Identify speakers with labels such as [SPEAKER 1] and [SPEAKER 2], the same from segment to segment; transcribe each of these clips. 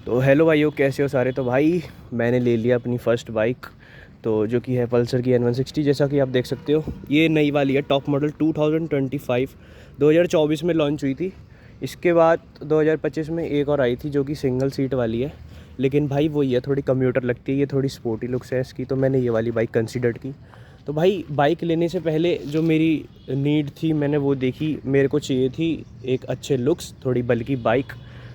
[SPEAKER 1] तो हेलो भाइयों, कैसे हो सारे। तो भाई मैंने ले लिया अपनी फ़र्स्ट बाइक, तो जो कि है पल्सर की N160। जैसा कि आप देख सकते हो ये नई वाली है, टॉप मॉडल 2025 2024 में लॉन्च हुई थी। इसके बाद 2025 में एक और आई थी जो कि सिंगल सीट वाली है, लेकिन भाई वो ये थोड़ी कम्यूटर लगती है, ये थोड़ी स्पोर्टी लुक्स है इसकी, तो मैंने ये वाली बाइक कंसिडर की। तो भाई बाइक लेने से पहले जो मेरी नीड थी मैंने वो देखी। मेरे को चाहिए थी एक अच्छे लुक्स, थोड़ी बल्कि बाइक।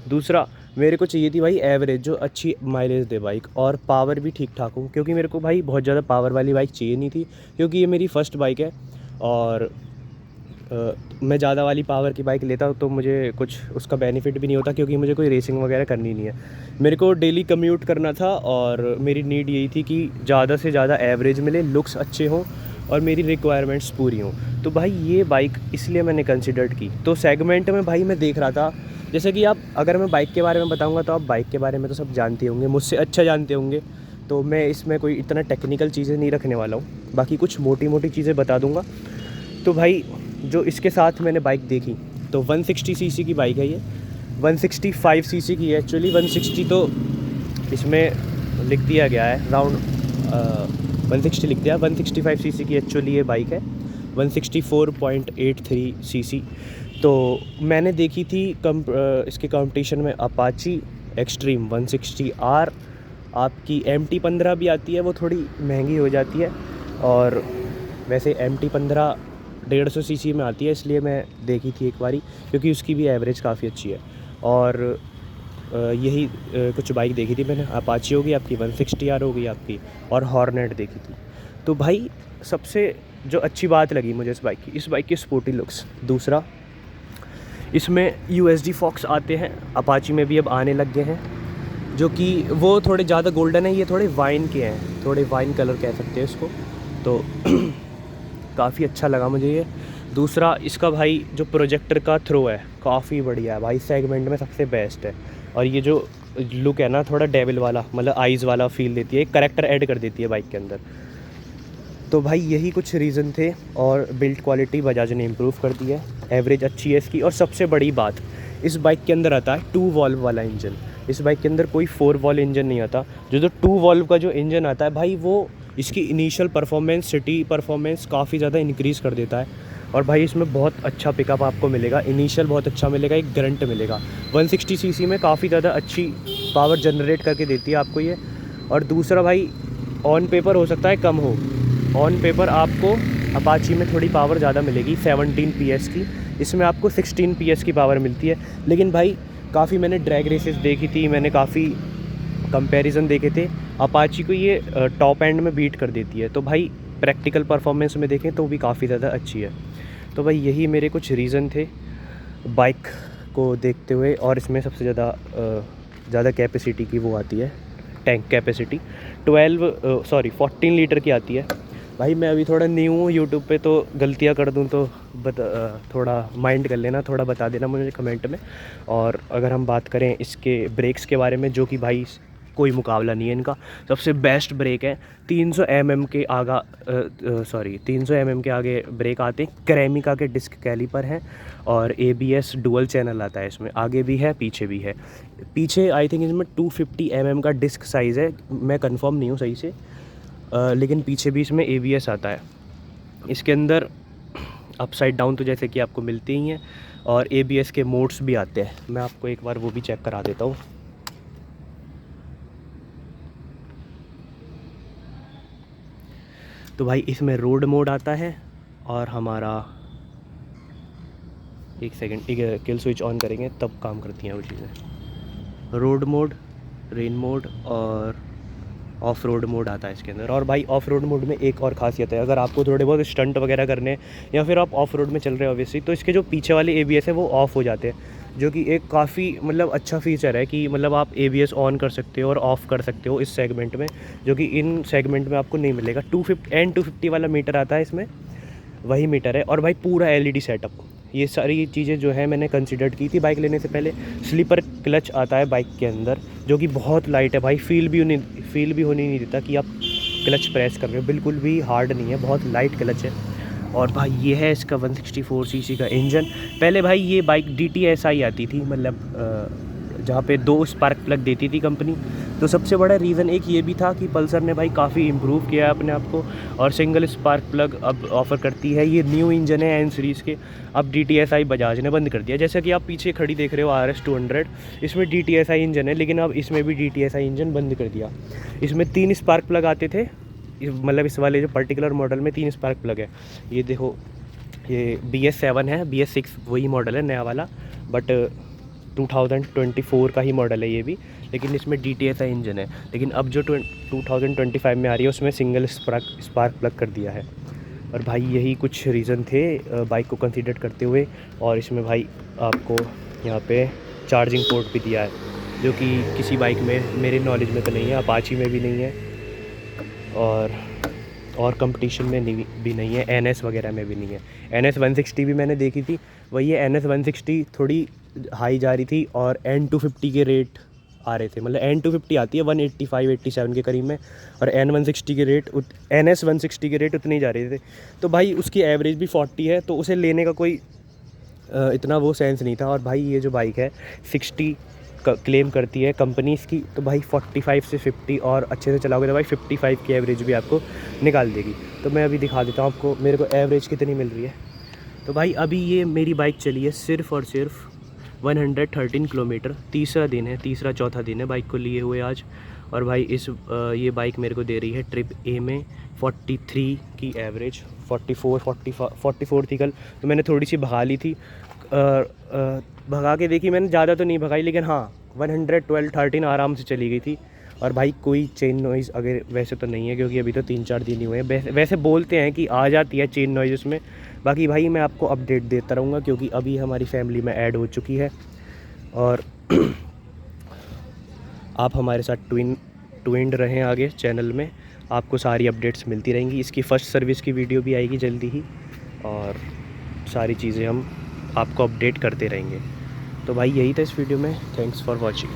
[SPEAKER 1] दूसरा मेरे को चाहिए थी भाई एवरेज, जो अच्छी माइलेज दे बाइक, और पावर भी ठीक ठाक हो, क्योंकि मेरे को भाई बहुत ज़्यादा पावर वाली बाइक चाहिए नहीं थी, क्योंकि ये मेरी फ़र्स्ट बाइक है। और मैं ज़्यादा वाली पावर की बाइक लेता तो मुझे कुछ उसका बेनिफिट भी नहीं होता, क्योंकि मुझे कोई रेसिंग वगैरह करनी नहीं है। मेरे को डेली कम्यूट करना था और मेरी नीड यही थी कि ज़्यादा से ज़्यादा एवरेज मिले, लुक्स अच्छे हों और मेरी रिक्वायरमेंट्स पूरी हों। तो भाई ये बाइक इसलिए मैंने कंसिडर्ड की। तो सेगमेंट में भाई मैं देख रहा था, जैसे कि आप, अगर मैं बाइक के बारे में बताऊंगा तो आप बाइक के बारे में तो सब जानते होंगे, मुझसे अच्छा जानते होंगे, तो मैं इसमें कोई इतना टेक्निकल चीज़ें नहीं रखने वाला हूँ। बाकी कुछ मोटी मोटी चीज़ें बता दूंगा। तो भाई जो इसके साथ मैंने बाइक देखी, तो 160 सीसी की बाइक है ये। 165 सीसी की है एक्चुअली, 160 तो इसमें लिख दिया गया है, राउंड 160 लिख दिया। 165 सीसी की एक्चुअली ये बाइक है, 164.83 सीसी। तो मैंने देखी थी इसके कंपटीशन में अपाची एक्सट्रीम 160R। आपकी MT-15 भी आती है, वो थोड़ी महंगी हो जाती है, और वैसे MT-15 150 सीसी में आती है, इसलिए मैं देखी थी एक बारी, क्योंकि उसकी भी एवरेज काफ़ी अच्छी है। और यही कुछ बाइक देखी थी मैंने। अपाची होगी आपकी, 160R होगी आपकी, और हॉर्नेट देखी थी। तो भाई सबसे जो अच्छी बात लगी मुझे इस बाइक की स्पोर्टी लुक्स। दूसरा, इसमें USD फॉक्स आते हैं, अपाची में भी अब आने लग गए हैं, जो कि वो थोड़े ज़्यादा गोल्डन है, ये थोड़े वाइन के हैं, थोड़े वाइन कलर कह सकते हैं इसको। तो काफ़ी अच्छा लगा मुझे ये। दूसरा, इसका भाई जो प्रोजेक्टर का थ्रो है काफ़ी बढ़िया है भाई, सेगमेंट में सबसे बेस्ट है। और ये जो लुक है ना, थोड़ा डेविल वाला, मतलब आइज़ वाला फील देती है, एक करैक्टर ऐड कर देती है बाइक के अंदर। तो भाई यही कुछ रीज़न थे, और बिल्ड क्वालिटी बजाज ने इम्प्रूव कर दी है, एवरेज अच्छी है इसकी। और सबसे बड़ी बात, इस बाइक के अंदर आता है 2 वॉल्व वाला इंजन। इस बाइक के अंदर कोई 4 वॉल्व इंजन नहीं आता। जो 2 वॉल्व का जो इंजन आता है भाई, वो इसकी इनिशियल परफॉर्मेंस, सिटी परफॉर्मेंस काफ़ी ज़्यादा इंक्रीज़ कर देता है। और भाई इसमें बहुत अच्छा पिकअप आपको मिलेगा, इनिशियल बहुत अच्छा मिलेगा, एक करंट मिलेगा। 160 सीसी में काफ़ी ज़्यादा अच्छी पावर जनरेट करके देती है आपको ये। और दूसरा भाई, ऑन पेपर हो सकता है कम हो, ऑन पेपर आपको अपाची में थोड़ी पावर ज़्यादा मिलेगी, 17 PS की। इसमें आपको 16 PS की पावर मिलती है। लेकिन भाई काफ़ी मैंने ड्रैग रेसेस देखी थी, मैंने काफ़ी कंपैरिजन देखे थे, अपाची को ये टॉप एंड में बीट कर देती है। तो भाई प्रैक्टिकल परफॉर्मेंस में देखें तो भी काफ़ी ज़्यादा अच्छी है। तो भाई यही मेरे कुछ रीज़न थे बाइक को देखते हुए। और इसमें सबसे ज़्यादा कैपेसिटी की वो आती है, टैंक कैपेसिटी 14 लीटर की आती है। भाई मैं अभी थोड़ा न्यू हूँ यूट्यूब पे, तो गलतियाँ कर दूँ तो थोड़ा माइंड कर लेना, थोड़ा बता देना मुझे कमेंट में। और अगर हम बात करें इसके ब्रेक्स के बारे में, जो कि भाई कोई मुकाबला नहीं है इनका, सबसे बेस्ट ब्रेक है। 300 mm के 300 mm के आगे ब्रेक आते हैं, क्रेमिका के डिस्क कैलिपर हैं, और ABS डुअल चैनल आता है इसमें, आगे भी है पीछे भी है। पीछे आई थिंक इसमें 250 mm का डिस्क साइज़ है, मैं कंफर्म नहीं हूँ सही से, लेकिन पीछे भी इसमें ABS आता है। इसके अंदर अपसाइड डाउन तो जैसे कि आपको मिलते ही हैं, और ABS के मोड्स भी आते हैं। मैं आपको एक बार वो भी चेक करा देता हूँ। तो भाई इसमें रोड मोड आता है, और हमारा एक किल स्विच ऑन करेंगे तब काम करती हैं वो चीज़ें। रोड मोड, रेन मोड और ऑफ रोड मोड आता है इसके अंदर। और भाई ऑफ रोड मोड में एक और ख़ासियत है, अगर आपको थोड़े बहुत स्टंट वगैरह करने, या फिर आप ऑफ रोड में चल रहे हैं ऑब्वियसली, तो इसके जो पीछे वाले ABS है वो ऑफ़ हो जाते हैं, जो कि एक काफ़ी मतलब अच्छा फीचर है, कि मतलब आप ABS ऑन कर सकते हो और ऑफ़ कर सकते हो इस सेगमेंट में, जो कि इन सेगमेंट में आपको नहीं मिलेगा। 250 वाला मीटर आता है इसमें, वही मीटर है। और भाई पूरा LED सेटअप, ये सारी चीज़ें जो है मैंने कंसिडर्ड की थी बाइक लेने से पहले। स्लीपर क्लच आता है बाइक के अंदर, जो कि बहुत लाइट है भाई, फील भी होने नहीं देता कि आप क्लच प्रेस कर रहे हो, बिल्कुल भी हार्ड नहीं है, बहुत लाइट क्लच है। और भाई ये है इसका 164 सीसी का इंजन। पहले भाई ये बाइक DTSI आती थी, मतलब जहाँ पे 2 स्पार्क प्लग देती थी कंपनी। तो सबसे बड़ा रीज़न एक ये भी था कि पल्सर ने भाई काफ़ी इम्प्रूव किया है अपने आप को और सिंगल स्पार्क प्लग अब ऑफ़र करती है। ये न्यू इंजन है एन सीरीज़ के, अब DTSI बजाज ने बंद कर दिया। जैसा कि आप पीछे खड़ी देख रहे हो RS 200, इसमें DTSI इंजन है, लेकिन अब इसमें भी DTSI इंजन बंद कर दिया। इसमें 3 स्पार्क प्लग आते थे, मतलब इस वाले जो पर्टिकुलर मॉडल में 3 स्पार्क प्लग है। ये देखो, ये BS7 है, BS6 वही मॉडल है नया वाला, बट 2024 का ही मॉडल है ये भी, लेकिन इसमें DTSI इंजन है। लेकिन अब जो 2025 में आ रही है उसमें सिंगल स्पार्क प्लग कर दिया है। और भाई यही कुछ रीज़न थे बाइक को कंसीडर करते हुए। और इसमें भाई आपको यहाँ पे चार्जिंग पोर्ट भी दिया है, जो कि किसी बाइक में मेरे नॉलेज में तो नहीं है, अपाची में भी नहीं है और कंपटीशन में भी नहीं है, NS वगैरह में भी नहीं है। NS 160 भी मैंने देखी थी, वही है NS 160 थोड़ी हाई जा रही थी और N250 के रेट आ रहे थे, मतलब N250 आती है 185-87 के करीब में, और N160 के रेट NS 160 के रेट उतने ही जा रहे थे। तो भाई उसकी एवरेज भी 40 है, तो उसे लेने का कोई इतना वो सेंस नहीं था। और भाई ये जो बाइक है 60 क्लेम करती है कंपनी इसकी, तो भाई 45 से 50 और अच्छे से चलाओगे तो भाई 55 की एवरेज भी आपको निकाल देगी। तो मैं अभी दिखा देता हूँ आपको मेरे को एवरेज कितनी मिल रही है। तो भाई अभी ये मेरी बाइक चली है सिर्फ़ और सिर्फ 113 किलोमीटर। तीसरा दिन है, तीसरा चौथा दिन है बाइक को लिए हुए आज। और भाई ये बाइक मेरे को दे रही है ट्रिप A में 43 की एवरेज। 44 थी कल, तो मैंने थोड़ी सी भगा ली थी, भगा के देखी मैंने, ज़्यादा तो नहीं भगाई, लेकिन हाँ 112-13 आराम से चली गई थी। और भाई कोई चेन नॉइज़ अगर वैसे तो नहीं है, क्योंकि अभी तो 3-4 दिन ही हुए हैं। वैसे बोलते हैं कि आ जाती है चेन नॉइज़ उसमें। बाकी भाई मैं आपको अपडेट देता रहूँगा, क्योंकि अभी हमारी फैमिली में ऐड हो चुकी है और आप हमारे साथ ट्विंड रहें आगे चैनल में, आपको सारी अपडेट्स मिलती रहेंगी। इसकी फ़र्स्ट सर्विस की वीडियो भी आएगी जल्दी ही, और सारी चीज़ें हम आपको अपडेट करते रहेंगे। तो भाई यही था इस वीडियो में। Thanks for watching.